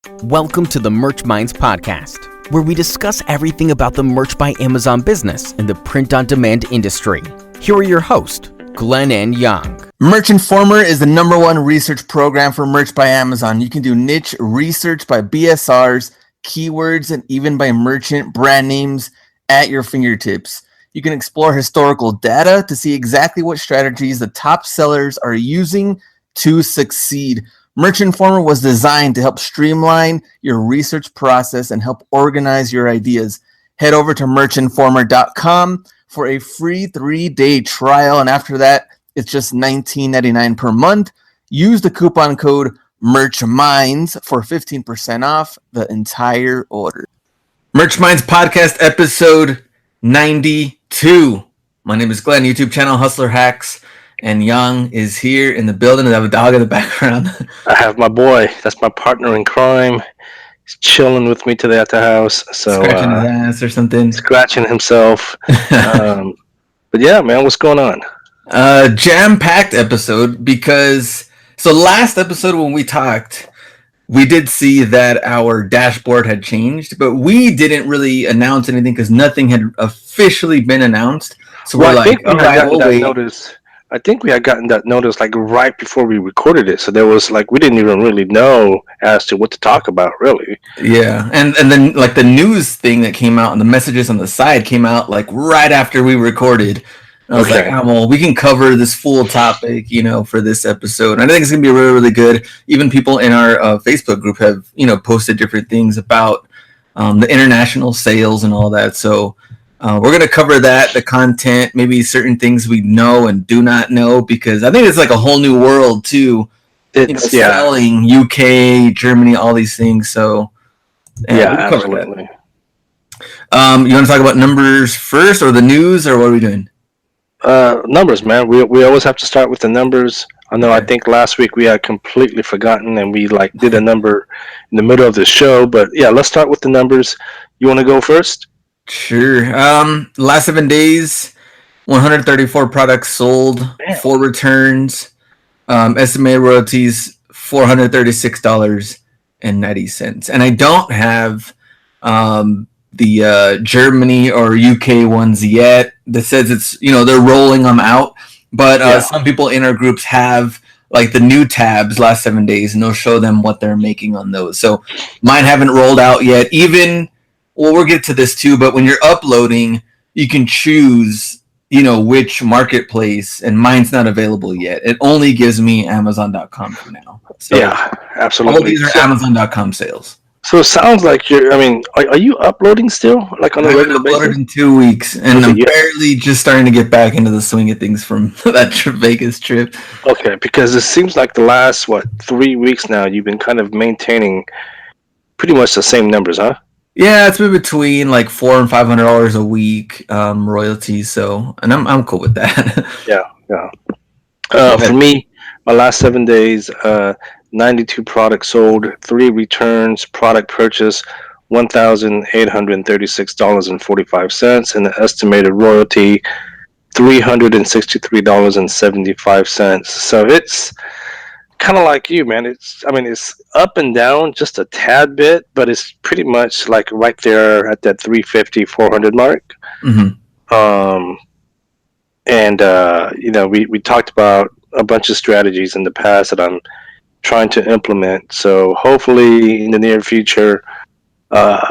Welcome to the Merch Minds podcast, where we discuss everything about the Merch by Amazon business in the print-on-demand industry. Here are your hosts, Glen and Yong. Merch Informer is the #1 research program for Merch by Amazon. You can do niche research by BSRs, keywords, and even by merchant brand names at your fingertips. You can explore historical data to see exactly what strategies the top sellers are using to succeed. Merch Informer was designed to help streamline your research process and help organize your ideas. Head over to merchinformer.com for a free 3-day trial, and after that, it's just $19.99 per month. Use the coupon code MERCHMINDS for 15% off the entire order. Merch Minds Podcast episode 92. My name is Glenn, YouTube channel Hustler Hacks, and Yang is here in the building. I have a dog in the background. I have my boy. That's my partner in crime. He's chilling with me today at the house. So scratching his ass or something. Scratching himself. But yeah, man, what's going on? Jam-packed episode because last episode when we talked, we did see that our dashboard had changed, but we didn't really announce anything because nothing had officially been announced. So we're like, all right, we'll wait. I think we had gotten that notice like right before we recorded it. So there was like, we didn't even really know as to what to talk about, really. Yeah. And then like the news thing that came out and the messages on the side came out like right after we recorded. I was like, well, we can cover this full topic, for this episode. And I think it's going to be really, really good. Even people in our Facebook group have, posted different things about the international sales and all that. So we're going to cover that, the content, maybe certain things we know and do not know, because I think it's like a whole new world too. Selling UK, Germany, all these things. So absolutely. You want to talk about numbers first or the news, or what are we doing? Numbers, man. We always have to start with the numbers. I know. Okay. I think last week we had completely forgotten and we did a number in the middle of the show. But yeah, let's start with the numbers. You want to go first? Sure. Last 7 days, 134 products sold, 4 returns, estimated royalties $436.90. And I don't have the Germany or UK ones yet. That says it's they're rolling them out, but some people in our groups have like the new tabs last 7 days, and they'll show them what they're making on those. So mine haven't rolled out yet. We'll get to this too, but when you're uploading, you can choose, which marketplace, and mine's not available yet. It only gives me Amazon.com for now. So yeah, absolutely. All these are Amazon.com sales. So it sounds like are you uploading still? Like on a regular basis? I've uploaded in 2 weeks, and I'm barely just starting to get back into the swing of things from that Vegas trip. Okay, because it seems like the last, 3 weeks now, you've been kind of maintaining pretty much the same numbers, huh? Yeah, it's been between like $400 and $500 a week royalties. So, and I'm cool with that. Yeah. For me, my last 7 days, 92 products sold, 3 returns, product purchase $1,836.45, and the estimated royalty $363.75. So it's kind of like you, man. It's up and down just a tad bit, but it's pretty much like right there at that 350, 400 mark. Mm-hmm. We talked about a bunch of strategies in the past that I'm trying to implement. So hopefully in the near future, I'll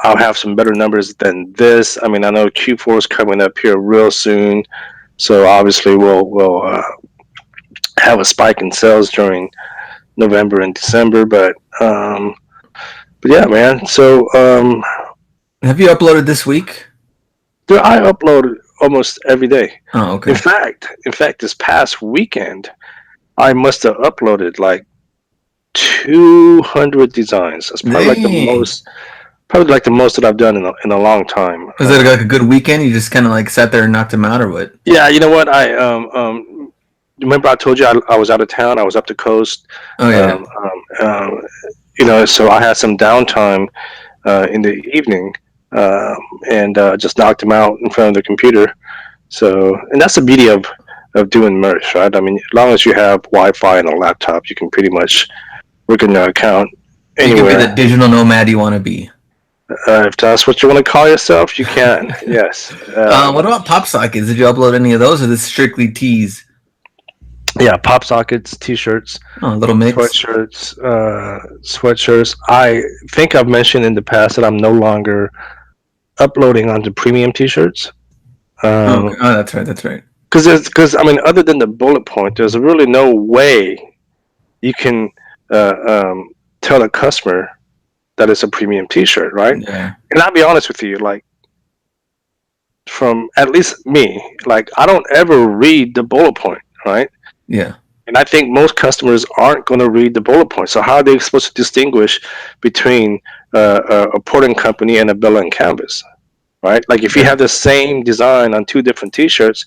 have some better numbers than this. I know Q4 is coming up here real soon, so obviously we'll have a spike in sales during November and December, but yeah, man. So have you uploaded this week? I upload almost every day. Oh, okay. In fact, this past weekend, I must have uploaded like 200 designs. That's probably like the most that I've done in a long time. Was it like a good weekend? You just kind of like sat there and knocked them out, or what? Yeah, you know what? I remember I told you I was out of town. I was up the coast. Oh yeah. So I had some downtime in the evening, and just knocked them out in front of the computer. So, and that's the beauty of doing merch, right? As long as you have Wi-Fi and a laptop, you can pretty much work in your account You can be anywhere. the digital nomad you want to be. If that's what you want to call yourself, you can. Yes. What about pop sockets? Did you upload any of those, or this strictly tees? Yeah, pop sockets, t-shirts, Oh, a little mix. sweatshirts. I think I've mentioned in the past that I'm no longer uploading onto premium t-shirts. Okay. Oh, that's right. That's right. Because I mean, other than the bullet point, there's really no way you can tell a customer that it's a premium t-shirt, right? Yeah. And I'll be honest with you, like from at least me, like I don't ever read the bullet point, right? Yeah. And I think most customers aren't going to read the bullet point. So how are they supposed to distinguish between a porting company and a Bella and Canvas, right? Like if you have the same design on two different T-shirts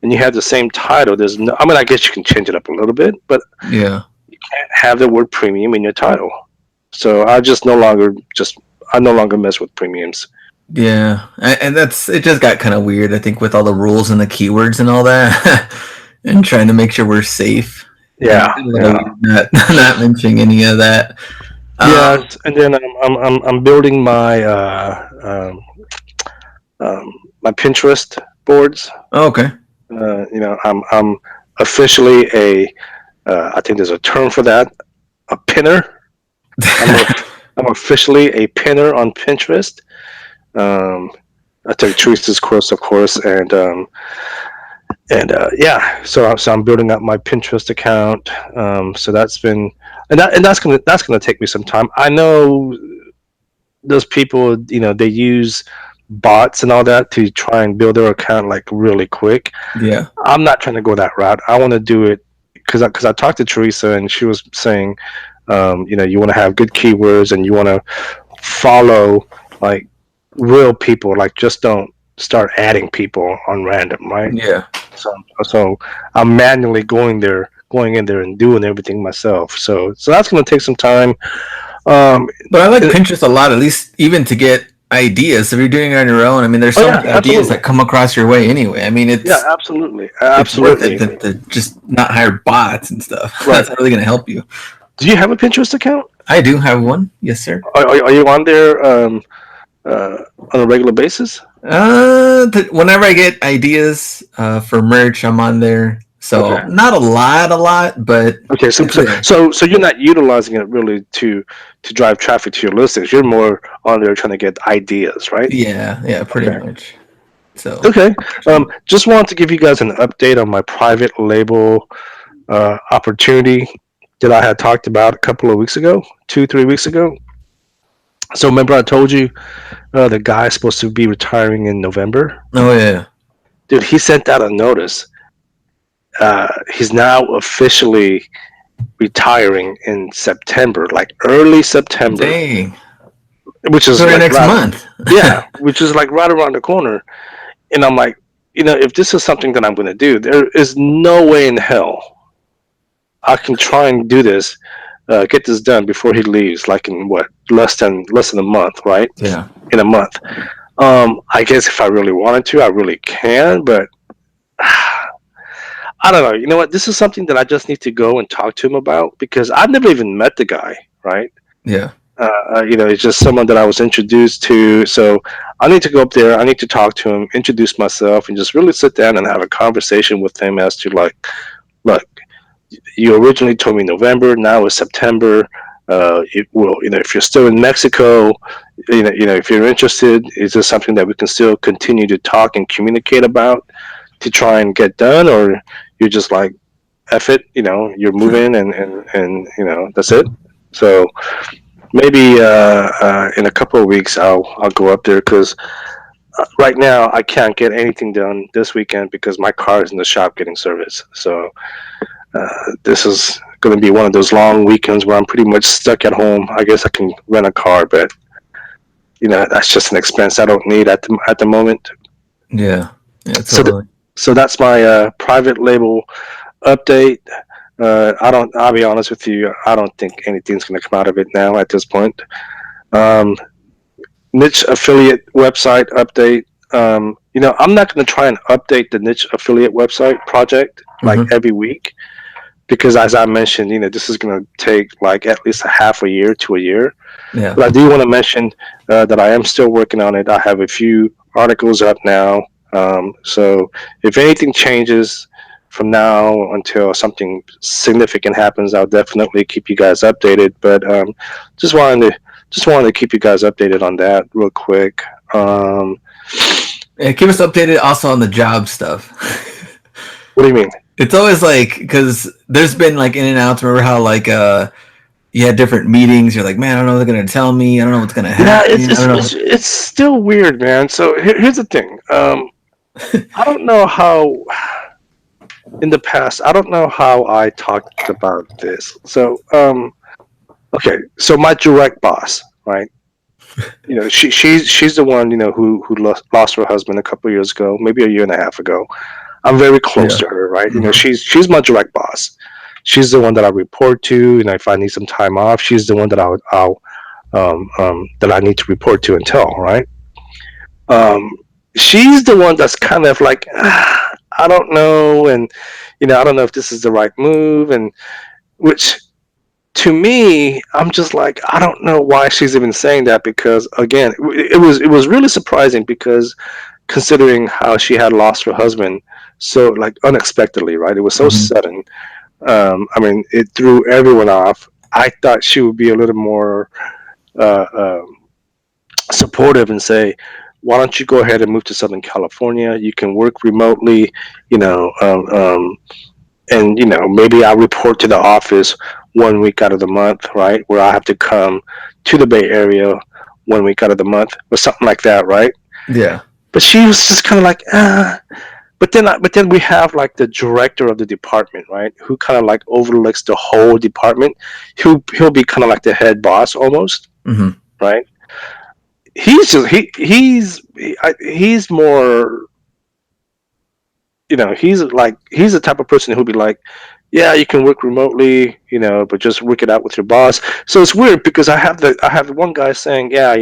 and you have the same title, there's no. I mean, I guess you can change it up a little bit, but Yeah. you can't have the word premium in your title. So I no longer mess with premiums. Yeah, and it just got kind of weird, I think, with all the rules and the keywords and all that, and trying to make sure we're safe. Yeah, A little weird not mentioning any of that. Yeah, and then I'm building my my Pinterest boards. Okay. I'm officially I think there's a term for that, a pinner. I'm officially a pinner on Pinterest. I took Teresa's course, of course, and yeah, so I'm building up my Pinterest account. So that's been that's gonna take me some time. I know those people, they use bots and all that to try and build their account like really quick. Yeah. I'm not trying to go that route. I want to do it because I talked to Teresa and she was saying, you want to have good keywords and you want to follow like real people. Like just don't start adding people on random, right? Yeah. So I'm manually going in there and doing everything myself. So that's going to take some time. But I like Pinterest a lot, at least even to get ideas. If you're doing it on your own, I mean, there's so many ideas that come across your way anyway. I mean, it's absolutely. It's worth it to just not hire bots and stuff. Right. That's really going to help you. Do you have a Pinterest account? I do have one. Yes, sir. Are you on there on a regular basis? Whenever I get ideas for merch, I'm on there. So not a lot, but okay. So you're not utilizing it really to drive traffic to your listings. You're more on there trying to get ideas, right? Yeah, pretty much. So okay. Just wanted to give you guys an update on my private label opportunity that I had talked about a couple of weeks ago, 2-3 weeks ago. So remember I told you the guy's supposed to be retiring in November? Oh yeah. Dude, he sent out a notice. He's now officially retiring in September, like early September. Dang. Which is like next month. Yeah, which is like right around the corner. And I'm like, if this is something that I'm going to do, there is no way in hell I can try and do this, get this done before he leaves, like in less than a month, right? Yeah. In a month. I guess if I really wanted to, I really can, but I don't know. You know what? This is something that I just need to go and talk to him about because I've never even met the guy, right? Yeah. It's just someone that I was introduced to. So I need to go up there. I need to talk to him, introduce myself, and just really sit down and have a conversation with him as to like, look, you originally told me November. Now it's September. If you're still in Mexico, if you're interested, is this something that we can still continue to talk and communicate about to try and get done, or you're just like, F it, you're moving and that's it. So maybe in a couple of weeks I'll go up there because right now I can't get anything done this weekend because my car is in the shop getting service. So this is going to be one of those long weekends where I'm pretty much stuck at home. I guess I can rent a car, but that's just an expense I don't need at the moment. Yeah, totally. So that's my private label update. I'll be honest with you, I don't think anything's going to come out of it now at this point. Niche affiliate website update. I'm not going to try and update the niche affiliate website project like every week. because as I mentioned, this is going to take like at least a half a year to a year. Yeah. But I do want to mention that I am still working on it. I have a few articles up now. So if anything changes from now until something significant happens, I'll definitely keep you guys updated. But just wanted to keep you guys updated on that real quick. Yeah, keep us updated also on the job stuff. What do you mean? It's always like, because there's been like in and outs. Remember how like you had different meetings. You're like, man, I don't know what they're gonna tell me. I don't know what's gonna happen. It's still weird, man. So here's the thing. I don't know how. In the past, I don't know how I talked about this. So, okay. So my direct boss, right? She's the one who lost her husband a couple of years ago, maybe a year and a half ago. I'm very close to her, right? Mm-hmm. She's my direct boss. She's the one that I report to, and if I need some time off, she's the one that I'll that I need to report to and tell, right? She's the one that's kind of like, I don't know, and I don't know if this is the right move, and which to me, I'm just like, I don't know why she's even saying that, because again, it was really surprising, because considering how she had lost her husband so like unexpectedly, right? It was so sudden. I mean, it threw everyone off. I thought she would be a little more supportive and say, why don't you go ahead and move to Southern California? You can work remotely, and maybe I report to the office 1 week out of the month, right? Where I have to come to the Bay Area 1 week out of the month, or something like that, right? Yeah. But she was just kind of like, But then we have like the director of the department, right? Who kind of like overlooks the whole department. He'll be kind of like the head boss almost, right? He's just he's more, he's the type of person who'll be like, yeah, you can work remotely, but just work it out with your boss. So it's weird, because I have one guy saying, yeah,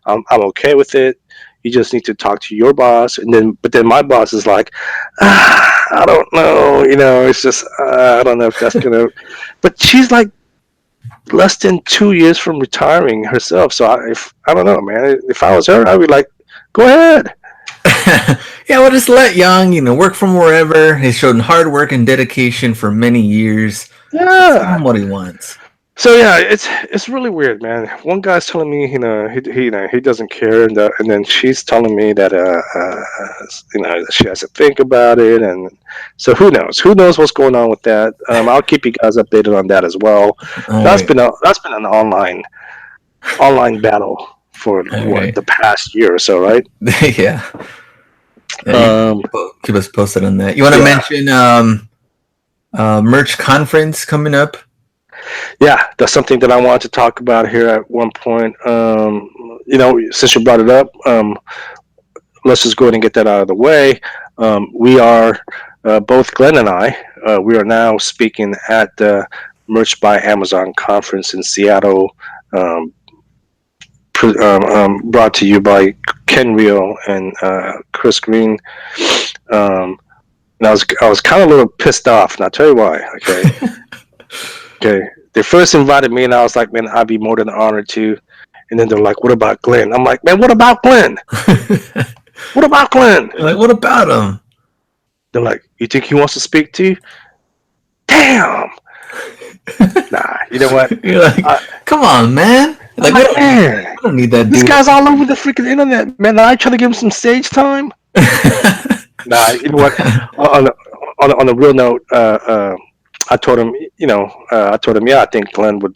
I'm okay with it. You just need to talk to your boss, but then my boss is like, I don't know, it's just I don't know if that's gonna. But she's like less than 2 years from retiring herself, so I don't know, man. If I was her, I'd be like, go ahead. Yeah, well, just let Young, work from wherever. He's shown hard work and dedication for many years. Yeah, tell him what he wants. So yeah, it's really weird, man. One guy's telling me, he doesn't care, and then she's telling me that she has to think about it, and so who knows? Who knows what's going on with that? I'll keep you guys updated on that as well. That's been an online battle for the past year or so, right? Yeah. Keep us posted on that. You want to mention merch conference coming up? Yeah, that's something that I wanted to talk about here at one point. Since you brought it up, let's just go ahead and get that out of the way. We are both Glenn and I. We are now speaking at the Merch by Amazon conference in Seattle, brought to you by Ken Rio and Chris Green. And I was kind of a little pissed off, and I'll tell you why. Okay, they first invited me, and I was like, man, I'd be more than honored to. And then they're like, what about Glenn? I'm like, man, what about Glenn? What about Glenn? Like, what about him? They're like, you think he wants to speak to you? Damn. Nah, you know what? You're like, come on, man. Like, man, I don't need that dude. This guy's all over the freaking internet, man. I try to give him some stage time. Nah, you know what? On a real note, I told him, yeah, I think Glenn would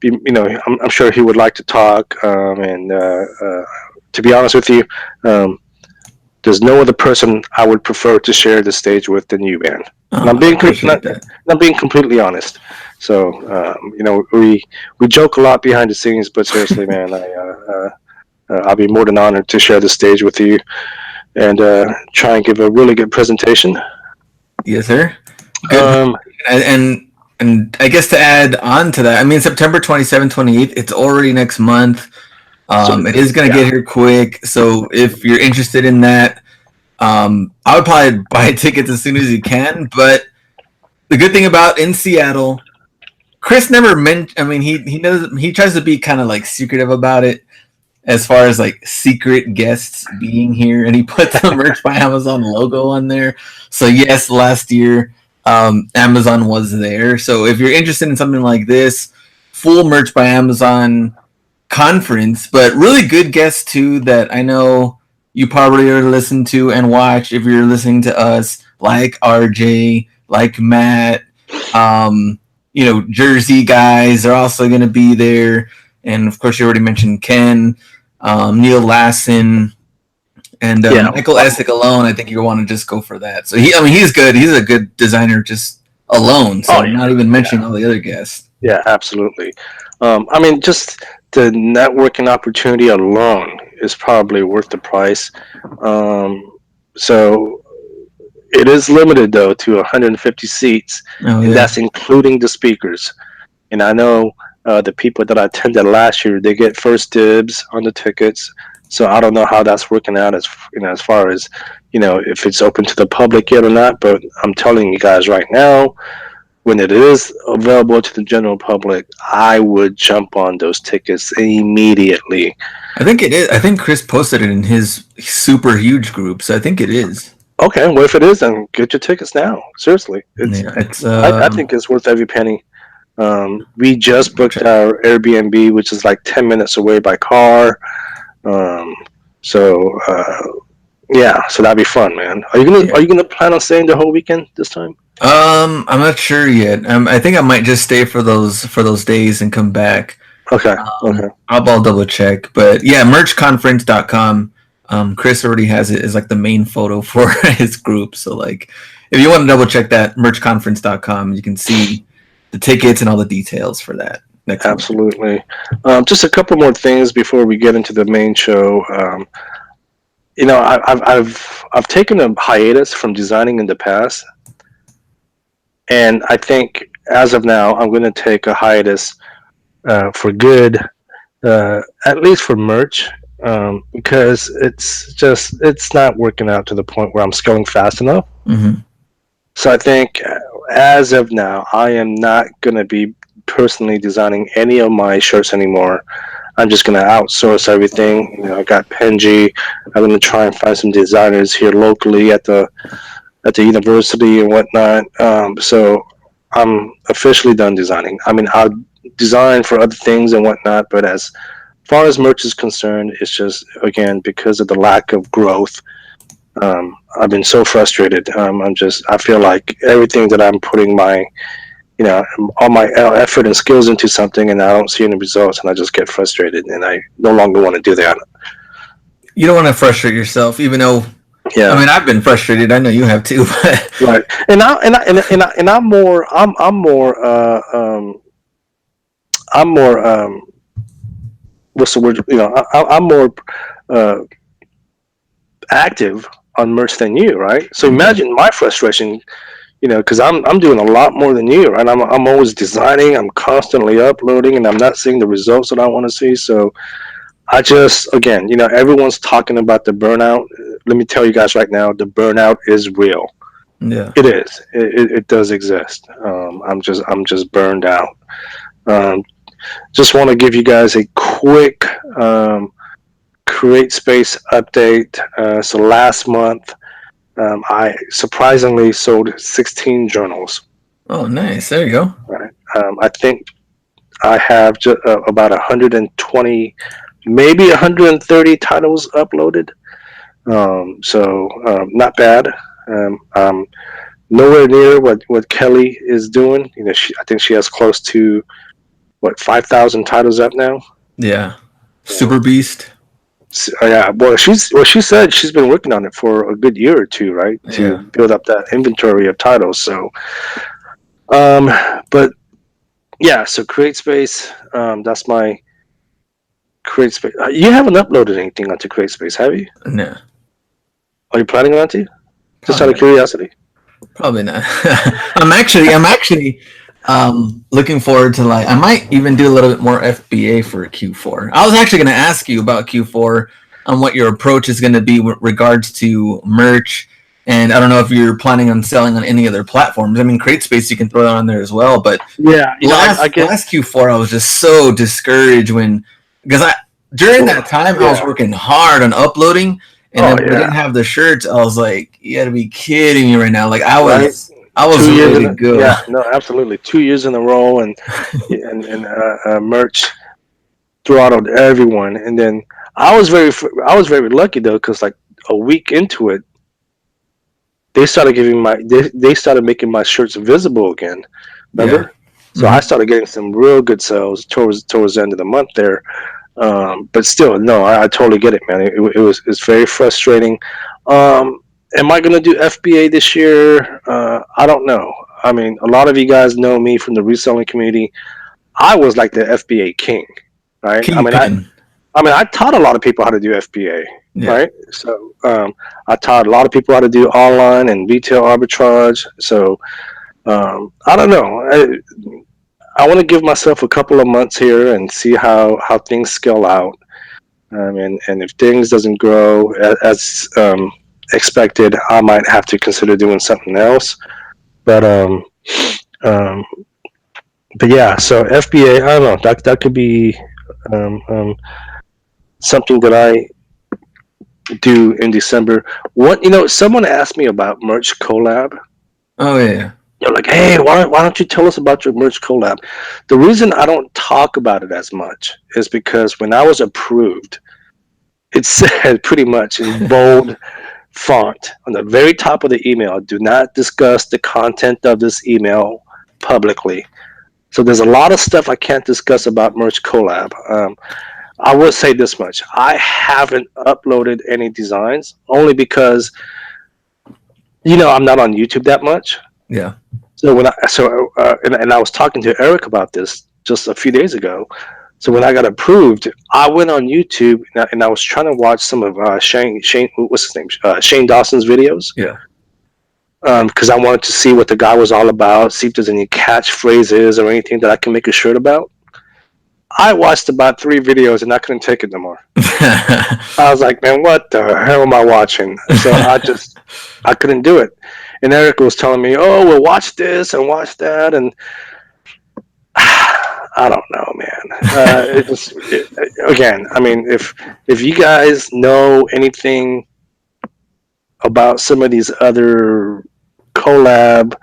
be, I'm sure he would like to talk. And to be honest with you, there's no other person I would prefer to share the stage with than you, man. And I'm being completely honest. So, we joke a lot behind the scenes, but seriously, man, I'll be more than honored to share the stage with you and try and give a really good presentation. Yes, sir. Good. And I guess to add on to that, I mean, September 27th, 28th, it's already next month. It is going to get here quick. So if you're interested in that, I would probably buy tickets as soon as you can. But the good thing about in Seattle, Chris never mentioned. I mean, he tries to be kind of like secretive about it, as far as like secret guests being here, and he put the Merch by Amazon logo on there. So yes, last year Amazon was there. So if you're interested in something like this, full Merch by Amazon conference, but really good guests too that I know you probably are listening to and watch if you're listening to us, like RJ, like Matt, Jersey guys are also going to be there. And of course, you already mentioned Ken, Neil Lassen, and Michael Essick alone. I think you want to just go for that. So he's good. He's a good designer just alone. So not even mentioning all the other guests. Yeah, absolutely. Just the networking opportunity alone is probably worth the price. So it is limited though to 150 seats, and that's including the speakers. And I know the people that I attended last year, they get first dibs on the tickets. So I don't know how that's working out as far as if it's open to the public yet or not. But I'm telling you guys right now, when it is available to the general public, I would jump on those tickets immediately. I think it is. I think Chris posted it in his super huge group, so I think it is. Okay, well, if it is, then get your tickets now. Seriously, I think it's worth every penny. We just booked our Airbnb, which is like 10 minutes away by car. So that'd be fun, man. Are you gonna plan on staying the whole weekend this time? I'm not sure yet. I think I might just stay for those days and come back. Okay. I'll double check, but yeah, merchconference.com. Chris already has it as like the main photo for his group. So like, if you want to double check that, merchconference.com, you can see the tickets and all the details for that. Absolutely. Just a couple more things before we get into the main show. I've taken a hiatus from designing in the past, and I think as of now, I'm going to take a hiatus for good, at least for merch, because it's not working out to the point where I'm scaling fast enough. Mm-hmm. So I think as of now, I am not going to be personally designing any of my shirts anymore. I'm just going to outsource everything. I got Penji. I'm going to try and find some designers here locally at the university and whatnot. So I'm officially done designing. I mean, I'll design for other things and whatnot, but as far as merch is concerned, it's just, again, because of the lack of growth, I've been so frustrated. I feel like everything that I'm putting all my effort and skills into something, and I don't see any results, and I just get frustrated, and I no longer want to do that. You don't want to frustrate yourself, even though. Yeah. I mean, I've been frustrated. I know you have too. But. Right. And I'm more. What's the word? I'm more active on merch than you, right? So imagine my frustration. Because I'm doing a lot more than you, and I'm always designing. I'm constantly uploading, and I'm not seeing the results that I want to see. So I just, again, everyone's talking about the burnout. Let me tell you guys right now, the burnout is real. Yeah, it is. It does exist. I'm just burned out. Just want to give you guys a quick Create Space update. So last month, I surprisingly sold 16 journals. Oh, nice. There you go. Right. I think I have about 120, maybe 130 titles uploaded. So not bad. Nowhere near what Kelly is doing. I think she has close to 5,000 titles up now. Yeah. Super Beast. Yeah, well, she said she's been working on it for a good year or two, right? To build up that inventory of titles. So, but yeah, so Create Space. That's my Create Space. You haven't uploaded anything onto Create Space, have you? No. Are you planning on to? Just out of curiosity. Probably not. I'm actually looking forward to I might even do a little bit more FBA for Q4. I was actually going to ask you about Q4 on what your approach is going to be with regards to merch And I don't know if you're planning on selling on any other platforms. I mean, CreateSpace, you can throw that on there as well. But yeah, last Q4, I was just so discouraged because during that time I was working hard on uploading, and then when we didn't have the shirts, I was like, you got to be kidding me right now. Like I was ready to go. Yeah, no, absolutely. 2 years in a row, and merch throttled everyone, and then I was very lucky though, because like a week into it, they started making my shirts visible again. Remember? Yeah. So I started getting some real good sales towards the end of the month there. But still, no, I totally get it, man. It's very frustrating. Am I going to do FBA this year? I don't know. I mean, a lot of you guys know me from the reselling community. I was like the FBA king, right? I taught a lot of people how to do FBA, right? So I taught a lot of people how to do online and retail arbitrage. So I don't know. I want to give myself a couple of months here and see how things scale out. And if things doesn't grow as expected, I might have to consider doing something else. But yeah, so FBA, I don't know. That could be something that I do in December. Someone asked me about merch collab. Oh yeah. You're like, hey, why don't you tell us about your merch collab? The reason I don't talk about it as much is because when I was approved, it said pretty much in bold font on the very top of the email, do not discuss the content of this email publicly. So there's a lot of stuff I can't discuss about merch collab. I will say this much. I haven't uploaded any designs only because, I'm not on YouTube that much. Yeah. So and I was talking to Eric about this just a few days ago. So when I got approved, I went on YouTube and I was trying to watch some of Shane, what's his name? Shane Dawson's videos. Yeah. Because I wanted to see what the guy was all about, see if there's any catchphrases or anything that I can make a shirt about. I watched about 3 videos and I couldn't take it no more. I was like, man, what the hell am I watching? So I couldn't do it. And Eric was telling me, oh, well, watch this and watch that. And I don't know, man. Again, I mean, if you guys know anything about some of these other collab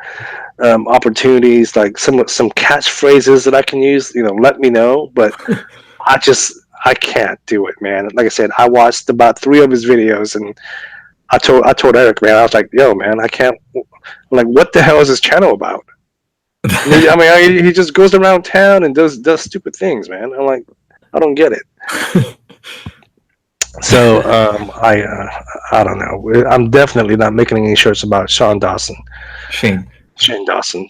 opportunities, like some catchphrases that I can use, let me know. But I can't do it, man. Like I said, I watched about 3 of his videos, and I told Eric, man, I was like, yo, man, I can't. I'm like, what the hell is this channel about? I mean, he just goes around town and does stupid things, man. I'm like, I don't get it. So I don't know. I'm definitely not making any shirts about Shane Dawson. Shane Dawson.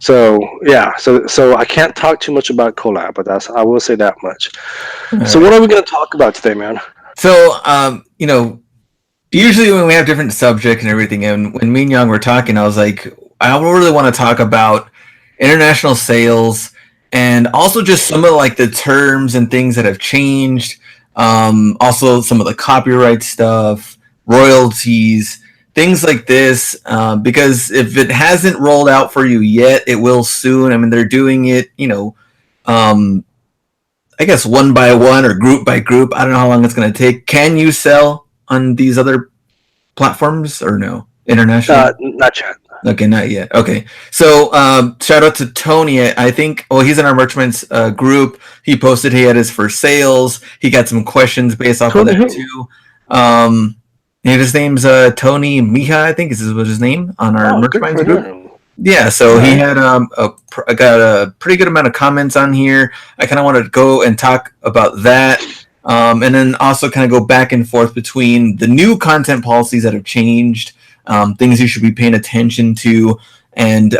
So yeah, so I can't talk too much about collab, but I will say that much. So what are we going to talk about today, man? So usually when we have different subjects and everything, and when me and Young were talking, I was like, I really want to talk about international sales and also just some of like the terms and things that have changed. Also some of the copyright stuff, royalties, things like this, because if it hasn't rolled out for you yet, it will soon. I mean, they're doing it, I guess one by one or group by group. I don't know how long it's going to take. Can you sell on these other platforms or no? International? Not yet. Okay, not yet. Okay. So shout out to Tony. I think, he's in our Merchments group. He posted he had his first sales. He got some questions based off of that too. And his name's Tony Mija, I think is his name on our Merchments group. Yeah, so he had got a pretty good amount of comments on here. I kind of wanted to go and talk about that. And then also kind of go back and forth between the new content policies that have changed, things you should be paying attention to, and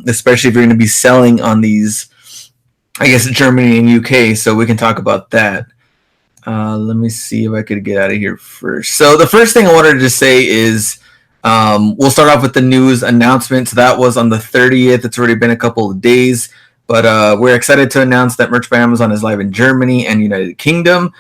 especially if you're going to be selling on these, I guess, Germany and UK. So we can talk about that. Let me see if I could get out of here first. So the first thing I wanted to say is we'll start off with the news announcement. So that was on the 30th. It's already been a couple of days, but we're excited to announce that Merch by Amazon is live in Germany and United Kingdom.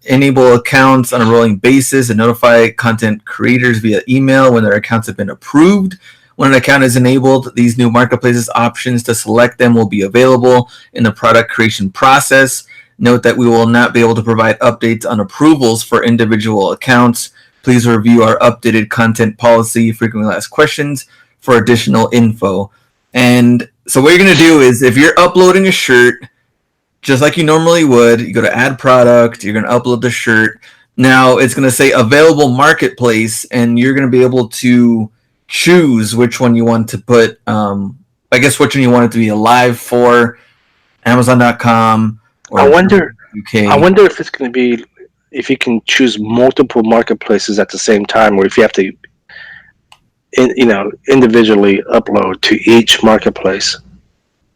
enable accounts on a rolling basis and notify content creators via email when their accounts have been approved. When an account is enabled, these new marketplaces options to select them will be available in the product creation process. Note that we will not be able to provide updates on approvals for individual accounts. Please review our updated content policy, frequently asked questions, for additional info. And so what you're going to do is, if you're uploading a shirt, just like you normally would, you go to add product, you're going to upload the shirt. Now it's going to say available marketplace, and you're going to be able to choose which one you want to put, which one you want it to be alive for, Amazon.com or I wonder UK. I wonder if it's going to be, if you can choose multiple marketplaces at the same time, or if you have to, individually upload to each marketplace.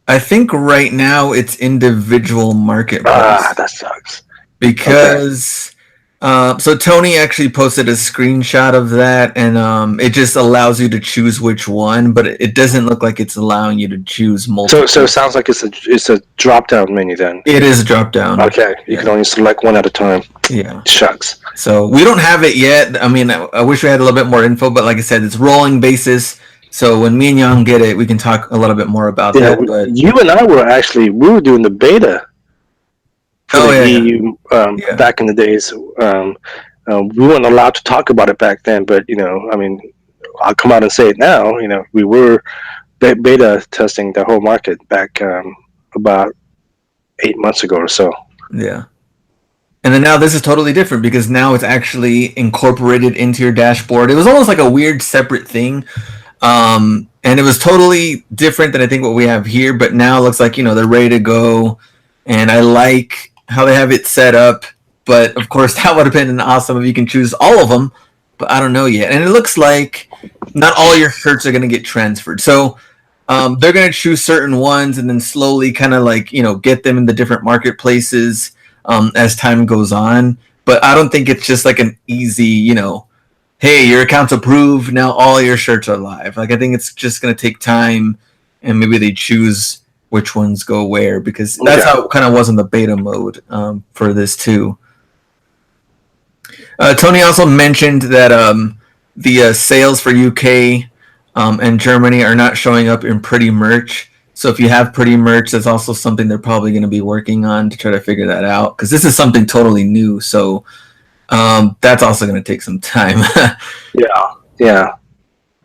I think right now it's individual marketplace. That sucks. Because so Tony actually posted a screenshot of that, and it just allows you to choose which one, but it doesn't look like it's allowing you to choose multiple. So it sounds like it's a drop down menu then. It is a drop down. Okay, you can only select one at a time. Yeah. Shucks. So we don't have it yet. I mean, I wish we had a little bit more info, but like I said, it's rolling basis. So when me and Young get it, we can talk a little bit more about that. But you and I were doing the beta for the EU back in the days. We weren't allowed to talk about it back then, but I'll come out and say it now. We were beta testing the whole market back about 8 months ago or so. Yeah. And then now this is totally different, because now it's actually incorporated into your dashboard. It was almost like a weird separate thing. And it was totally different than I think what we have here, but now it looks like, they're ready to go. And I like how they have it set up, but of course that would have been awesome if you can choose all of them, but I don't know yet. And it looks like not all your shirts are going to get transferred. So they're going to choose certain ones and then slowly kind of get them in the different marketplaces as time goes on. But I don't think it's just like an easy, hey, your account's approved, now all your shirts are live. I think it's just going to take time, and maybe they choose which ones go where, because that's how it kind of was in the beta mode for this too. Tony also mentioned that the sales for UK and Germany are not showing up in Pretty Merch. So if you have Pretty Merch, that's also something they're probably going to be working on to try to figure that out, because this is something totally new. So that's also going to take some time. Yeah.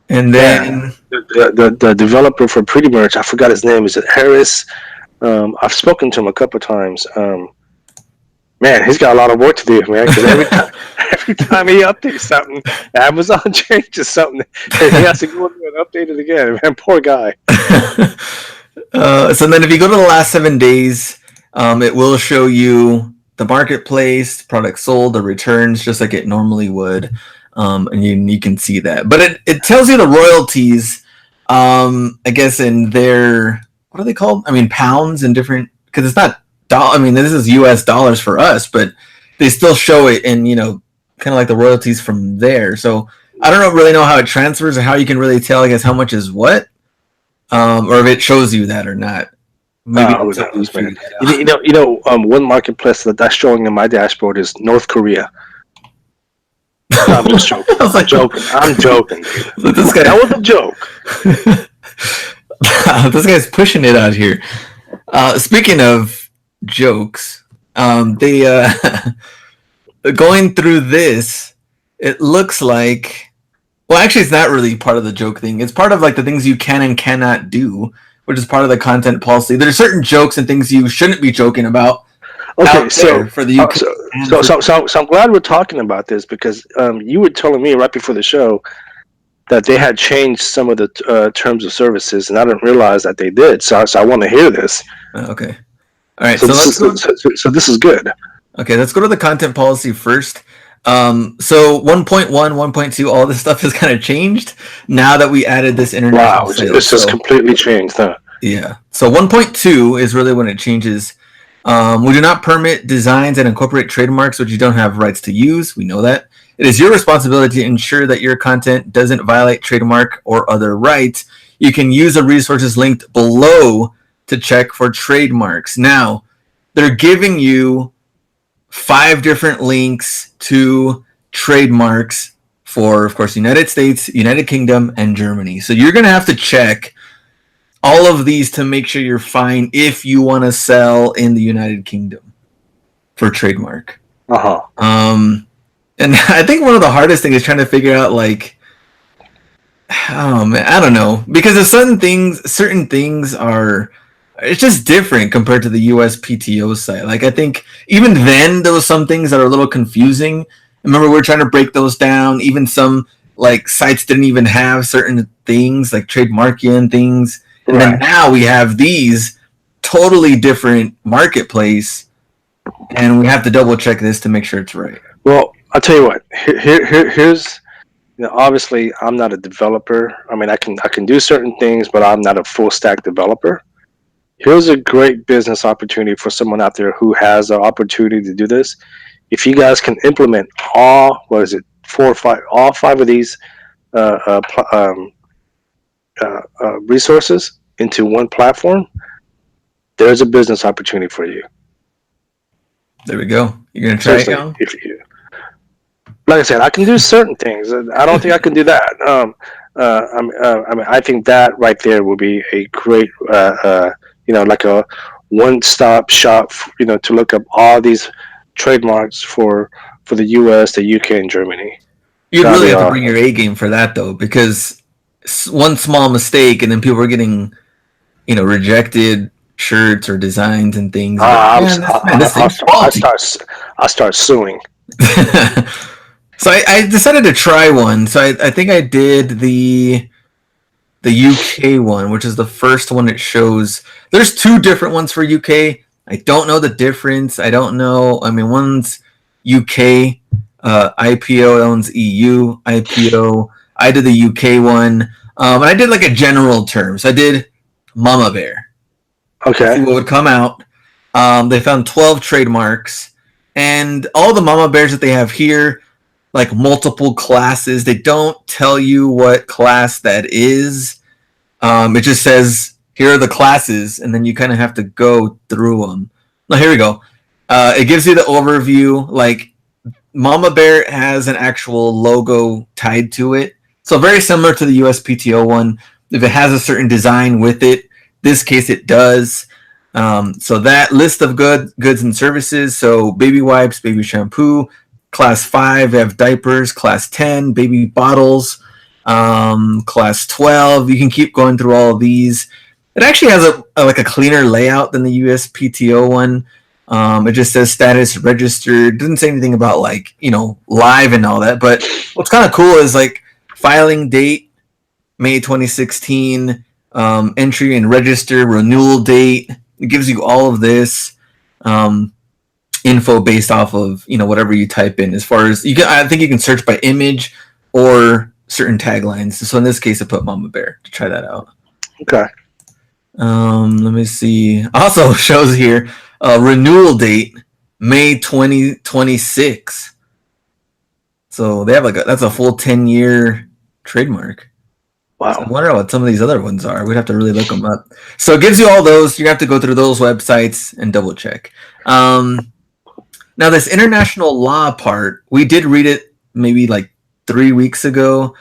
And then the developer for Pretty Merch, I forgot his name. Is it Harris? I've spoken to him a couple of times. Man, he's got a lot of work to do, man. Because every time he updates something, Amazon changes something, and he has to go and update it again. Man, poor guy. So then, if you go to the last 7 days, it will show you the marketplace, products sold, the returns, just like it normally would. And you can see that, but it tells you the royalties, I guess, in their, what are they called? I mean, pounds and different, because it's not this is US dollars for us, but they still show it in, kind of like the royalties from there. So I don't really know how it transfers or how you can really tell, I guess, how much is what, or if it shows you that or not. Maybe one marketplace that's showing in my dashboard is North Korea. No, I'm just joking. I'm joking. That was a joke. This guy's pushing it out here. Speaking of jokes, they going through this, it looks like, well, actually it's not really part of the joke thing. It's part of the things you can and cannot do, which is part of the content policy. There are certain jokes and things you shouldn't be joking about. Okay, so for the UK, so I'm glad we're talking about this, because you were telling me right before the show that they had changed some of the terms of services, and I didn't realize that they did. So I want to hear this. Okay, all right. So this is good. Okay, let's go to the content policy first. So 1.1, 1.2, all this stuff has kind of changed now that we added this international. Wow, this has completely changed, huh? Yeah. So 1.2 is really when it changes. We do not permit designs and incorporate trademarks which you don't have rights to use. We know that. It is your responsibility to ensure that your content doesn't violate trademark or other rights. You can use the resources linked below to check for trademarks. Now, they're giving you 5 different links to trademarks for, of course, United States, United Kingdom, and Germany. So you're going to have to check all of these to make sure you're fine if you want to sell in the United Kingdom for trademark. And I think one of the hardest things is trying to figure out, like, oh man, I don't know, because there's certain things are, it's just different compared to the USPTO site. Like, I think even then there was some things that are a little confusing. Remember, we were trying to break those down. Even some like sites didn't even have certain things like trademarkian things. And then now we have these totally different marketplace, and we have to double check this to make sure it's right. Well, I'll tell you what. Here's, obviously, I'm not a developer. I mean, I can do certain things, but I'm not a full stack developer. Here's a great business opportunity for someone out there who has the opportunity to do this. If you guys can implement all 4 or 5, all 5 of these resources into one platform, there's a business opportunity for you. There we go. You're gonna try it, Yong? Like I said, I can do certain things. I don't think I can do that. I mean, I think that right there will be a great, like a one-stop shop, to look up all these trademarks for the U.S., the U.K., and Germany. You'd really have to bring your A game for that, though, because one small mistake and then people are getting, rejected shirts or designs and things. I'll start suing. So I decided to try one. So I think I did the UK one, which is the first one it shows. There's 2 different ones for UK. I don't know the difference. I don't know. I mean, one's UK IPO, that one's EU IPO. I did the UK one, and I did like a general term. So I did Mama Bear. Okay. See what would come out. They found 12 trademarks, and all the Mama Bears that they have here, like multiple classes. They don't tell you what class that is. It just says, here are the classes, and then you kind of have to go through them. Now, here we go. It gives you the overview. Like, Mama Bear has an actual logo tied to it. So very similar to the USPTO one. If it has a certain design with it, this case it does. So that list of goods and services. So baby wipes, baby shampoo. Class 5, they have diapers. Class 10, baby bottles. Class 12, you can keep going through all of these. It actually has a cleaner layout than the USPTO one. It just says status registered. It doesn't say anything about live and all that. But what's kind of cool is like filing date, May 2016, entry and register, renewal date. It gives you all of this info based off of whatever you type in. As far as I think you can search by image or certain taglines. So in this case, I put Mama Bear to try that out. Okay. Let me see. Also shows here renewal date May 2026. So they have that's a full 10-year trademark. Wow. So I wonder what some of these other ones are. We'd have to really look them up. So it gives you all those. You have to go through those websites and double check. Now this international law part, we did read it maybe like 3 weeks ago.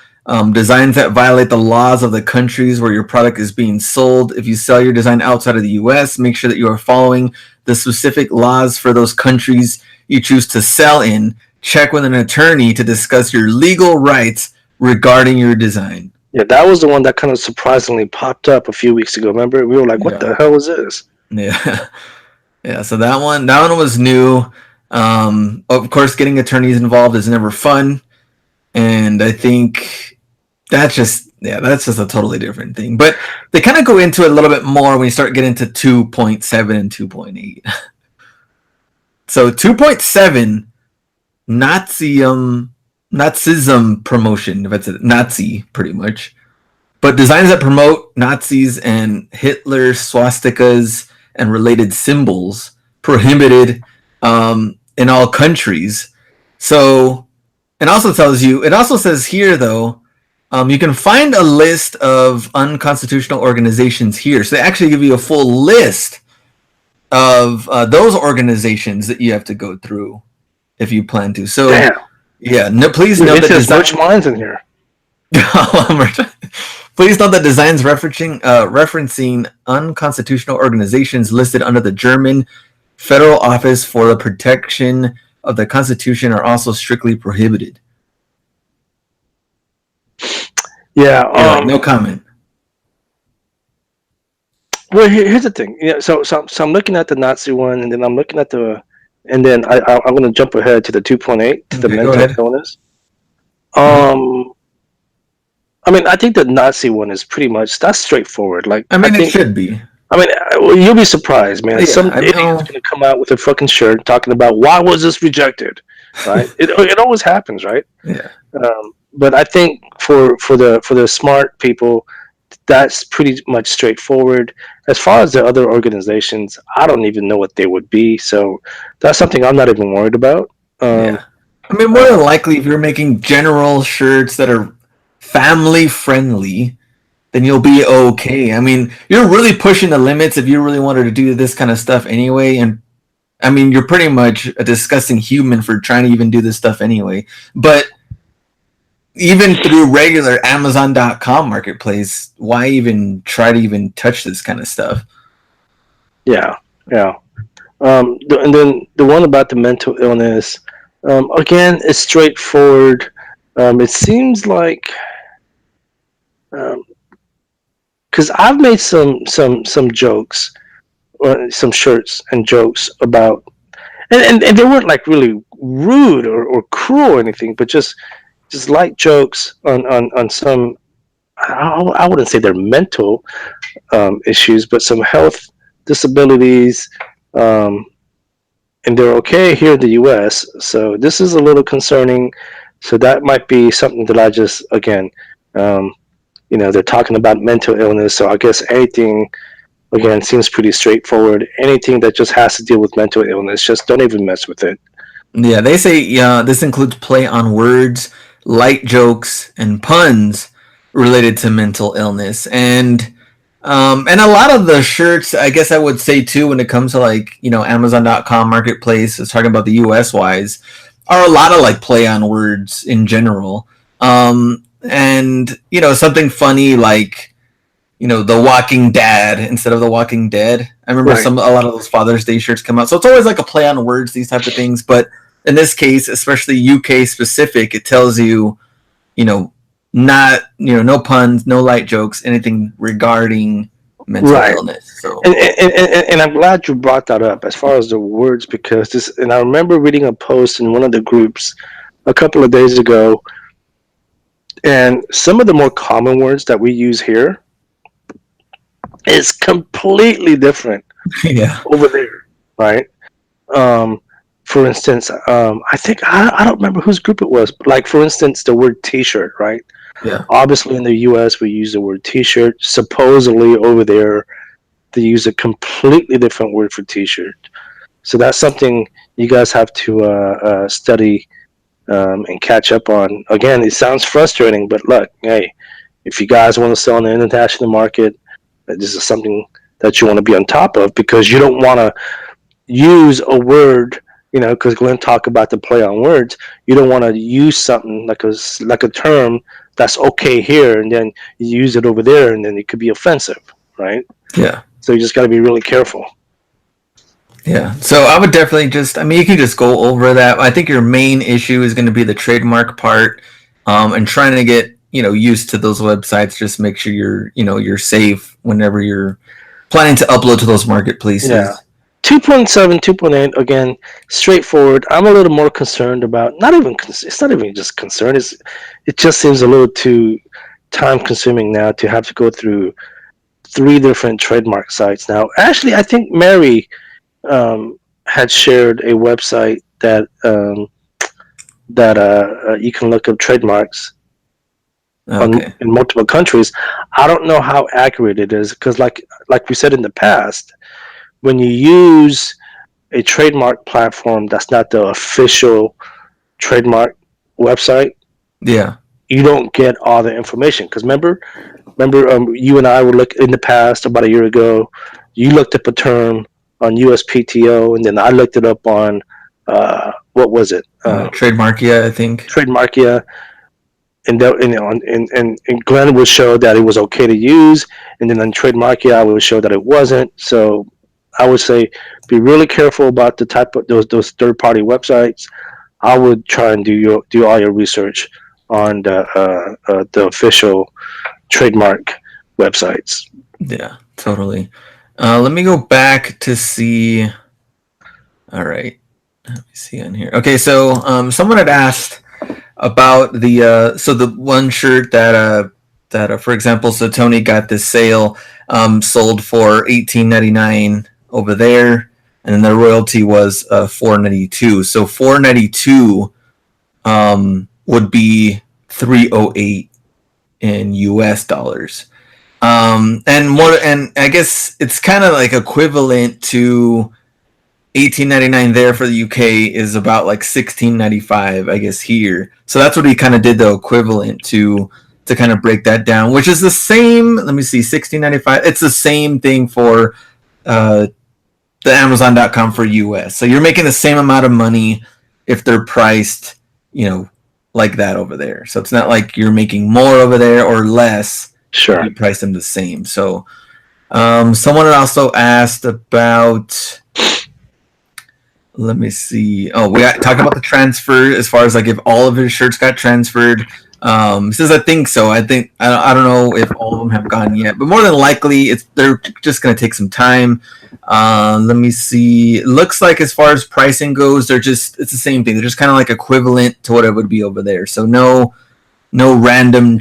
Designs that violate the laws of the countries where your product is being sold. If you sell your design outside of the U.S., make sure that you are following the specific laws for those countries you choose to sell in. Check with an attorney to discuss your legal rights regarding your design. Yeah, that was the one that kind of surprisingly popped up a few weeks ago. Remember? We were like, what the hell was this? Yeah. Yeah, so that one was new. Of course, getting attorneys involved is never fun. And I think that's just a totally different thing. But they kind of go into it a little bit more when you start getting to 2.7 and 2.8. So 2.7, Nazism promotion, if it's a Nazi, pretty much. But designs that promote Nazis and Hitler swastikas and related symbols prohibited in all countries. So it also says here, though, you can find a list of unconstitutional organizations here. So they actually give you a full list of those organizations that you have to go through if you plan to. So, Damn. yeah, no, please Dude, note it that says design. Merch Minds in here. Please note that designs referencing unconstitutional organizations listed under the German Federal Office for the Protection of the Constitution are also strictly prohibited. Yeah. No comment. Well, here's the thing. Yeah. So I'm looking at the Nazi one, and then I'm looking at and then I'm going to jump ahead to the 2.8 to the Okay, go mental ahead. illness. Mhm. I mean, I think the Nazi one is pretty much that's straightforward. Like, I mean, I it think. should be. I mean, well, you'll be surprised, man. Yeah, Some I idiot's mean, gonna come out with a fucking shirt talking about why was this rejected, right? It always happens, right? yeah. But I think for the smart people, that's pretty much straightforward. As far as the other organizations, I don't even know what they would be, so that's something I'm not even worried about. Yeah. I mean, more than likely, if you're making general shirts that are family friendly, then you'll be okay. I mean, you're really pushing the limits if you really wanted to do this kind of stuff anyway. And I mean, you're pretty much a disgusting human for trying to even do this stuff anyway. But even through regular Amazon.com marketplace, why even try to even touch this kind of stuff? Yeah, yeah. And then the one about the mental illness, again, it's straightforward. It seems like because I've made some jokes, or some shirts and jokes about, and they weren't like really rude or cruel or anything, but just light jokes on some. I wouldn't say they're mental issues, but some health disabilities. Um, and they're okay here in the U.S. So this is a little concerning. So that might be something that I just again, um, they're talking about mental illness. So I guess anything again seems pretty straightforward. Anything that just has to deal with mental illness, just don't even mess with it. Yeah, they say this includes play on words, light jokes, and puns related to mental illness. And a lot of the shirts, I guess I would say too, when it comes to like, Amazon.com marketplace, is talking about the US wise, are a lot of like play on words in general. And something funny like, The Walking Dad instead of The Walking Dead. I remember Right. a lot of those Father's Day shirts come out. So it's always like a play on words, these type of things. But in this case, especially UK specific, it tells you, not, no puns, no light jokes, anything regarding mental Right. illness. So And I'm glad you brought that up as far as the words, because this, and I remember reading a post in one of the groups a couple of days ago, and some of the more common words that we use here is completely different yeah. over there, right? Um, for instance, I think I don't remember whose group it was, but like for instance, the word T-shirt, right? Yeah. Obviously, in the U.S., we use the word T-shirt. Supposedly, over there, they use a completely different word for T-shirt. So that's something you guys have to study and catch up on. Again, it sounds frustrating, but look, hey, if you guys want to sell in the international market, this is something that you want to be on top of, because you don't want to use a word, because Glenn talked about the play on words. You don't want to use something like a term that's okay here, and then you use it over there, and then it could be offensive, right? Yeah. So you just got to be really careful. Yeah. So I would definitely you can just go over that. I think your main issue is going to be the trademark part, and trying to get, used to those websites. Just make sure you're safe whenever you're planning to upload to those marketplaces. Yeah. 2.7, 2.8, again, straightforward. I'm a little more concerned about, it's not even just concern. It just seems a little too time consuming now to have to go through 3 different trademark sites. Now, actually, I think Mary had shared a website that you can look up trademarks Okay. in multiple countries. I don't know how accurate it is, because like we said in the past, when you use a trademark platform that's not the official trademark website, Yeah. you don't get all the information. Because remember, you and I were in the past about a year ago. You looked up a term on USPTO, and then I looked it up on what was it? Trademarkia, I think. Trademarkia, and Glen would show that it was okay to use, and then on Trademarkia I would show that it wasn't. So I would say be really careful about the type of those third party websites. I would try and do all your research on the official trademark websites. Yeah, totally. Let me go back to see. All right, let me see on here. Okay, so someone had asked about the so the one shirt that for example, so Tony got this sale sold for $18.99 over there, and then the royalty was $4.92. So $4.92 would be $3.08 in US dollars. And I guess it's kind of like equivalent to $18.99 there for the UK is about like $16.95, I guess, here. So that's what he kind of did the equivalent to kind of break that down, which is the same. Let me see, $16.95. It's the same thing for the Amazon.com for US. So you're making the same amount of money if they're priced, like that over there. So it's not like you're making more over there or less. Sure. You price them the same. So someone also asked about, let me see. Oh, we got talking about the transfer as far as like if all of his shirts got transferred. He says, I think so. I don't know if all of them have gone yet, but more than likely they're just going to take some time. Let me see. It looks like as far as pricing goes, it's the same thing. They're just kind of like equivalent to what it would be over there. So no random,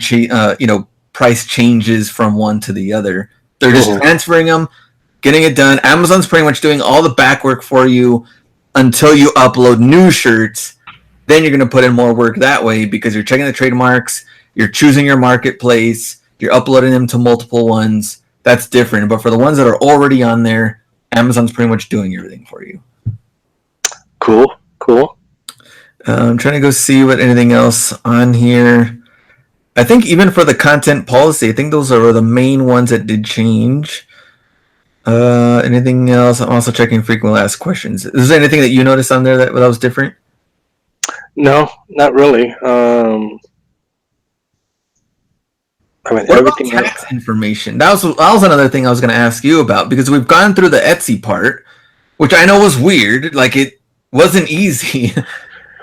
price changes from one to the other. They're just transferring them, getting it done. Amazon's pretty much doing all the back work for you until you upload new shirts. Then you're going to put in more work that way because you're checking the trademarks, you're choosing your marketplace, you're uploading them to multiple ones. That's different. But for the ones that are already on there, Amazon's pretty much doing everything for you. Cool. I'm trying to go see what anything else on here. I think even for the content policy, I think those are the main ones that did change. Anything else? I'm also checking frequently asked questions. Is there anything that you noticed on there that was different? No, not really. Everything tax information. That was another thing I was going to ask you about, because we've gone through the Etsy part, which I know was weird. Like, it wasn't easy.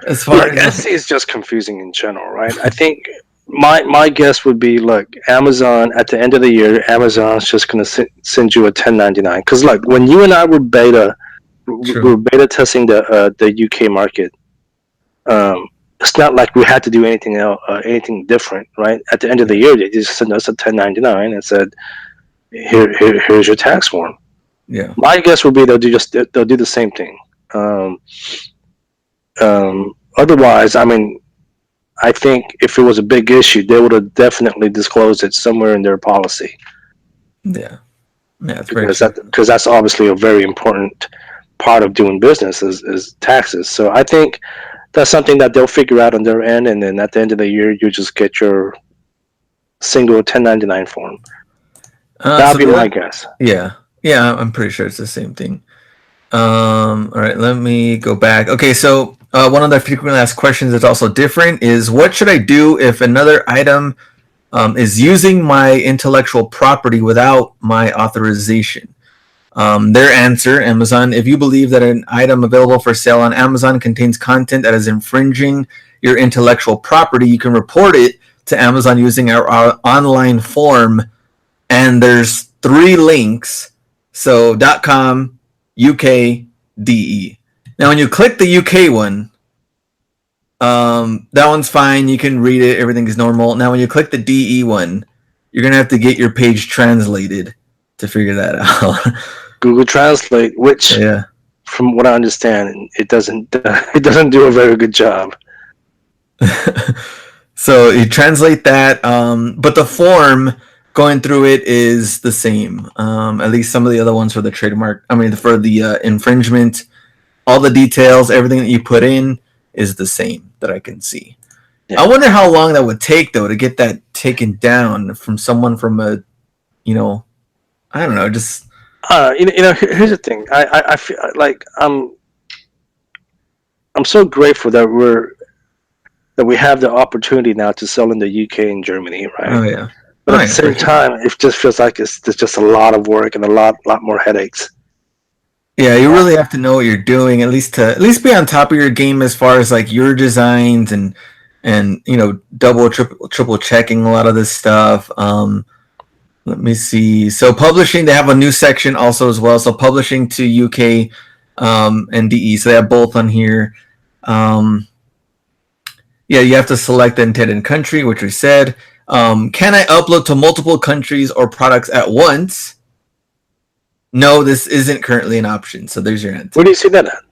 As far as Etsy is just confusing in general, right? I think my guess would be, look, Amazon at the end of the year, Amazon's just going to send you a 1099. Because like when you and I were beta testing the UK market, it's not like we had to do anything else, anything different, right? At the end of the year, they just sent us a 1099 and said, here's your tax form. Yeah. My guess would be they'll do the same thing. Otherwise, I think if it was a big issue, they would have definitely disclosed it somewhere in their policy. Yeah, because that's obviously a very important part of doing business is taxes. So I think that's something that they'll figure out on their end, and then at the end of the year, you just get your single 1099 form. That'll be my guess. Yeah, I'm pretty sure it's the same thing. All right, let me go back. Okay, so one of the frequently asked questions that's also different is, what should I do if another item is using my intellectual property without my authorization? Their answer, Amazon, if you believe that an item available for sale on Amazon contains content that is infringing your intellectual property, you can report it to Amazon using our online form. And there's 3 links. So .com, UK, DE. Now, when you click the UK one, that one's fine. You can read it. Everything is normal. Now, when you click the DE one, you're going to have to get your page translated to figure that out. Google Translate, which, from what I understand, it doesn't do a very good job. So you translate that, but the form going through it is the same. At least some of the other ones for the trademark. For the infringement, all the details, everything that you put in is the same that I can see. Yeah. I wonder how long that would take, though, to get that taken down from someone from a, I don't know, just Here's the thing. I feel like I'm so grateful that we have the opportunity now to sell in the UK and Germany, right? Oh yeah. But Oh at the yeah, for same sure. time, it just feels like there's just a lot of work and a lot more headaches. Yeah, you really have to know what you're doing, at least be on top of your game as far as like your designs and double triple checking a lot of this stuff. Let me see. So publishing, they have a new section also as well. So publishing to UK and DE, so they have both on here. Yeah, you have to select the intended country, which we said. Can I upload to multiple countries or products at once? No, this isn't currently an option. So there's your answer. Where do you see that at?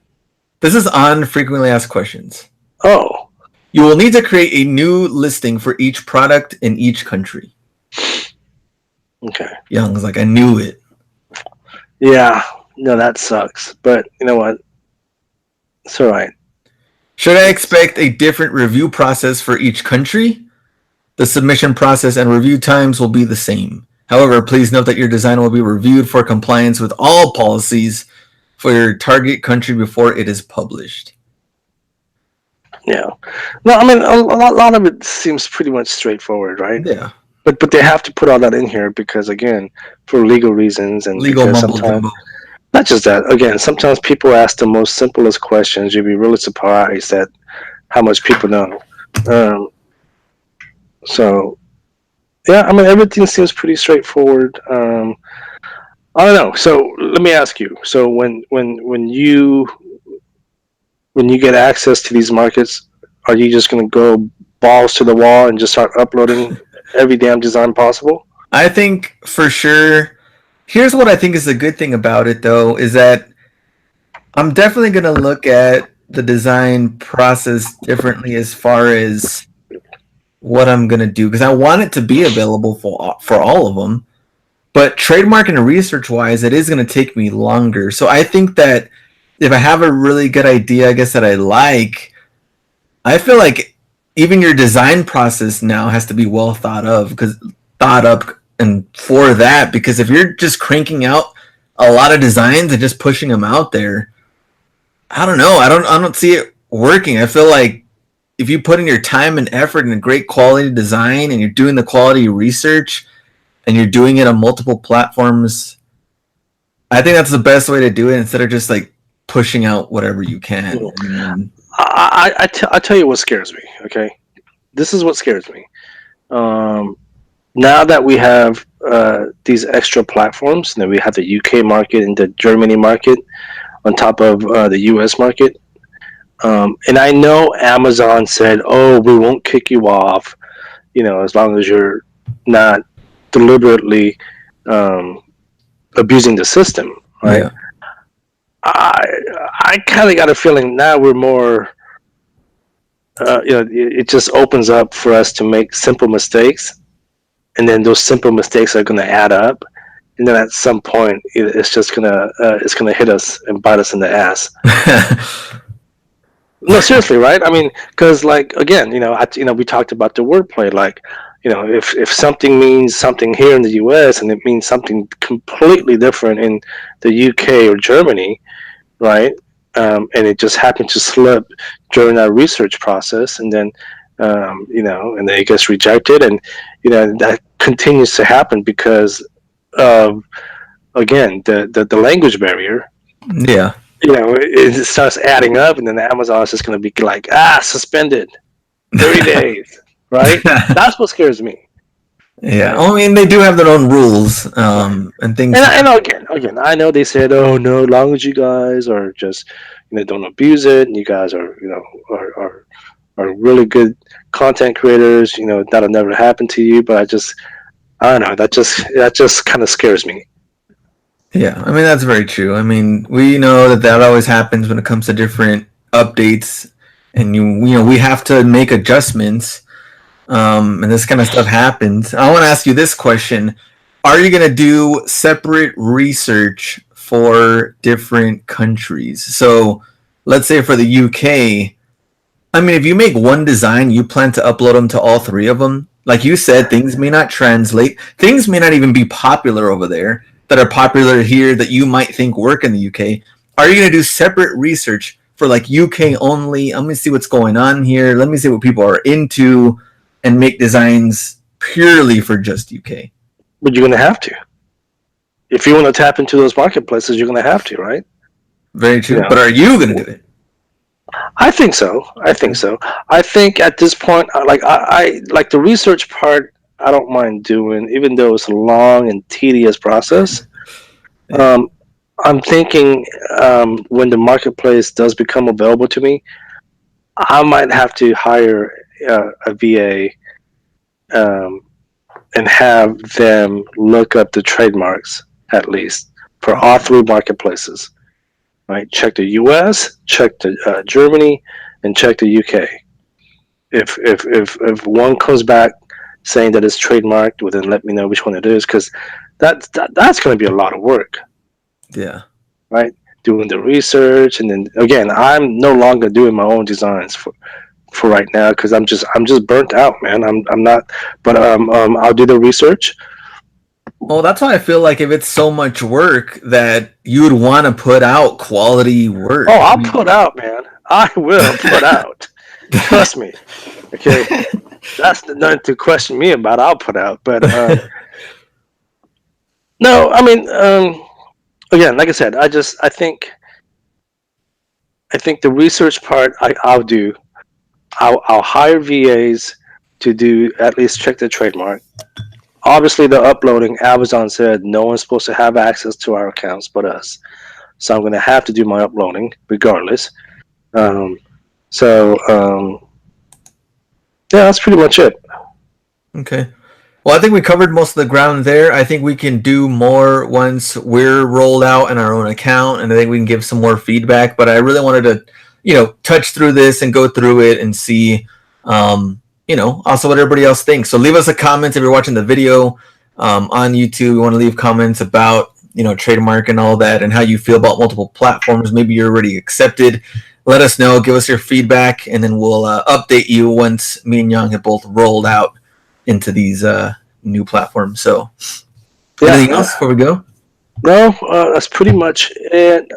This is on frequently asked questions. Oh. You will need to create a new listing for each product in each country. Okay. Young's like, I knew it. Yeah. No, that sucks. But you know what? It's all right. Should I expect a different review process for each country? The submission process and review times will be the same. However, please note that your design will be reviewed for compliance with all policies for your target country before it is published. Yeah. No, I mean, a lot of it seems pretty much straightforward, right? Yeah. But they have to put all that in here because, again, for legal reasons and Legal because mumbo sometimes, jumbo. not just that, again, sometimes people ask the most simplest questions. You'd be really surprised at how much people know. So, yeah, I mean, everything seems pretty straightforward. I don't know. So let me ask you. So when you get access to these markets, are you just going to go balls to the wall and just start uploading every damn design possible? I think for sure. Here's what I think is the good thing about it, though, is that I'm definitely going to look at the design process differently as far as what I'm going to do, because I want it to be available for all of them. But trademark and research wise, it is going to take me longer. So I think that if I have a really good idea, I guess that I feel like even your design process now has to be well thought up and for that, because if you're just cranking out a lot of designs and just pushing them out there, I don't know. I don't see it working. I feel like if you put in your time and effort and a great quality design and you're doing the quality research and you're doing it on multiple platforms, I think that's the best way to do it instead of just like pushing out whatever you can. I tell you what scares me. Okay, this is what scares me. Now that we have these extra platforms, and then we have the UK market and the Germany market on top of the US market, and I know Amazon said, "Oh, we won't kick you off, as long as you're not deliberately abusing the system." Right? Yeah. I kind of got a feeling now we're more. It just opens up for us to make simple mistakes, and then those simple mistakes are going to add up, and then at some point it's just gonna hit us and bite us in the ass. No, seriously, right? I mean, because like again, we talked about the wordplay. Like, if something means something here in the U.S. and it means something completely different in the U.K. or Germany, right? And it just happened to slip during our research process, and then and then it gets rejected, and that continues to happen because of again the language barrier. Yeah. It starts adding up, and then Amazon is just going to be like, suspended 30 days, right? That's what scares me. Yeah, I mean they do have their own rules and things. And again, I know they said, "Oh no, as long as you guys are just, don't abuse it, and you guys are, are really good content creators, that'll never happen to you." But I don't know, that just kind of scares me. Yeah, I mean that's very true. I mean we know that always happens when it comes to different updates, and we have to make adjustments. And this kind of stuff happens. I want to ask you this question. Are you going to do separate research for different countries? So let's say for the UK, I mean, if you make one design, you plan to upload them to all three of them. Like you said, things may not translate. Things may not even be popular over there. that are popular here that you might think work in the UK? Are you going to do separate research for like UK only? Let me see what's going on here. Let me see what people are into and make designs purely for just UK. But you're going to have to. If you want to tap into those marketplaces, you're going to have to, right? Very true. But are you going to do it? I think so. I think at this point, I like the research part. I don't mind doing, even though it's a long and tedious process. I'm thinking when the marketplace does become available to me, I might have to hire a VA and have them look up the trademarks at least for all three marketplaces. Right? Check the U.S., check the Germany, and check the UK. If one comes back saying that it's trademarked, well then let me know which one it is, because that's going to be a lot of work. Yeah. Right. Doing the research, and then again, I'm no longer doing my own designs for right now because I'm just burnt out, man. I'm not, but I'll do the research. Well, that's why I feel like if it's so much work that you would want to put out quality work. Oh, I'll put out, man. I will put out. Trust me. Okay, that's nothing to question me about. I'll put out, but no, I mean, again, like I said, I think the research part I'll do. I'll hire VAs to do at least check the trademark. Obviously, the uploading, Amazon said no one's supposed to have access to our accounts but us. So I'm going to have to do my uploading regardless. Yeah, that's pretty much it. Okay. Well, I think we covered most of the ground there. I think we can do more once we're rolled out in our own account, and I think we can give some more feedback. But I really wanted to, touch through this and go through it and see, also what everybody else thinks. So leave us a comment if you're watching the video on YouTube. We want to leave comments about, trademark and all that and how you feel about multiple platforms. Maybe you're already accepted. Let us know. Give us your feedback, and then we'll update you once me and Young have both rolled out into these new platforms. So anything else before we go? No, that's pretty much it.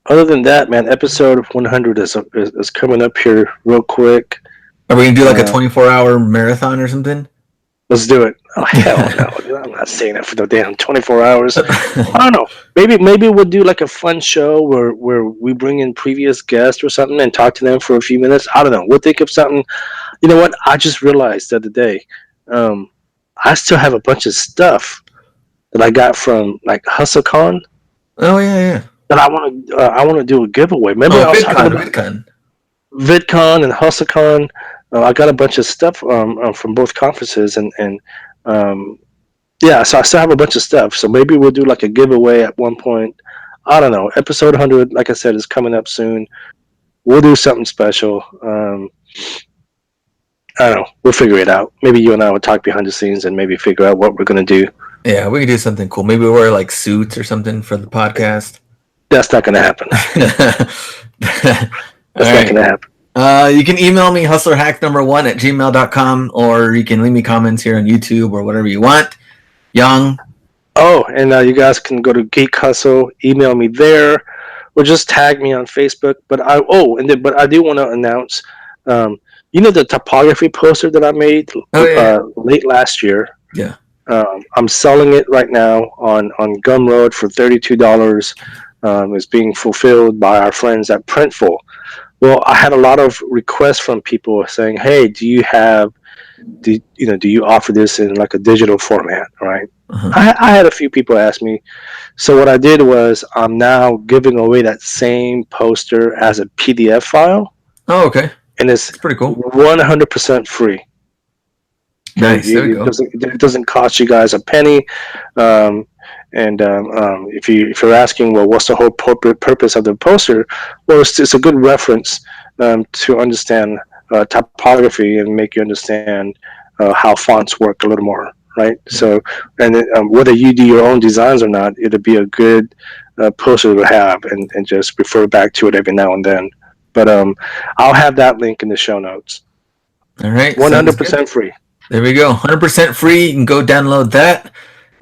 Other than that, man, episode 100 is coming up here real quick. Are we gonna do like a 24-hour marathon or something? Let's do it. Oh hell no! I'm not saying that for the damn 24 hours. I don't know. Maybe we'll do like a fun show where we bring in previous guests or something and talk to them for a few minutes. I don't know. We'll think of something. You know what? I just realized the other day. I still have a bunch of stuff that I got from like HustleCon. Oh yeah. That I want to do a giveaway. Remember, I was talking about VidCon and HustleCon. I got a bunch of stuff from both conferences, and so I still have a bunch of stuff. So maybe we'll do like a giveaway at one point. I don't know. Episode 100, like I said, is coming up soon. We'll do something special. I don't know. We'll figure it out. Maybe you and I will talk behind the scenes and maybe figure out what we're gonna do. Yeah, we can do something cool. Maybe wear like suits or something for the podcast. That's not going to happen. That's not going to happen. You can email me hustlerhack1@gmail.com, or you can leave me comments here on YouTube or whatever you want. Young. Oh, and you guys can go to Geek Hustle, email me there, or just tag me on Facebook. But I do want to announce, the topography poster that I made late last year. Yeah. I'm selling it right now on Gumroad for $32. Is being fulfilled by our friends at Printful. Well, I had a lot of requests from people saying, "Hey, do you offer this in like a digital format?" Right? Uh-huh. I had a few people ask me. So what I did was I'm now giving away that same poster as a PDF file. Oh, okay. And it's pretty cool. 100% free. Nice. It doesn't cost you guys a penny. If you're asking, well, what's the whole purpose of the poster? Well, it's a good reference to understand typography and make you understand how fonts work a little more, right? So, whether you do your own designs or not, it'll be a good poster to have and just refer back to it every now and then. But I'll have that link in the show notes. All right. 100% free. There we go. 100% free. You can go download that.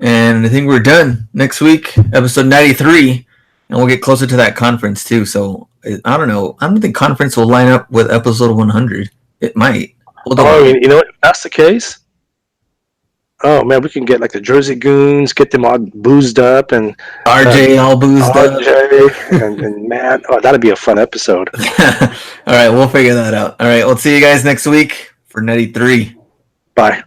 And I think we're done. Next week, episode 93, and we'll get closer to that conference too. So I don't know. I don't think conference will line up with episode 100. It might. You know what? If that's the case, oh man, we can get like the Jersey Goons, get them all boozed up, and RJ all boozed up, and Matt. Oh, that'd be a fun episode. All right, we'll figure that out. All right, we'll see you guys next week for 93. Bye.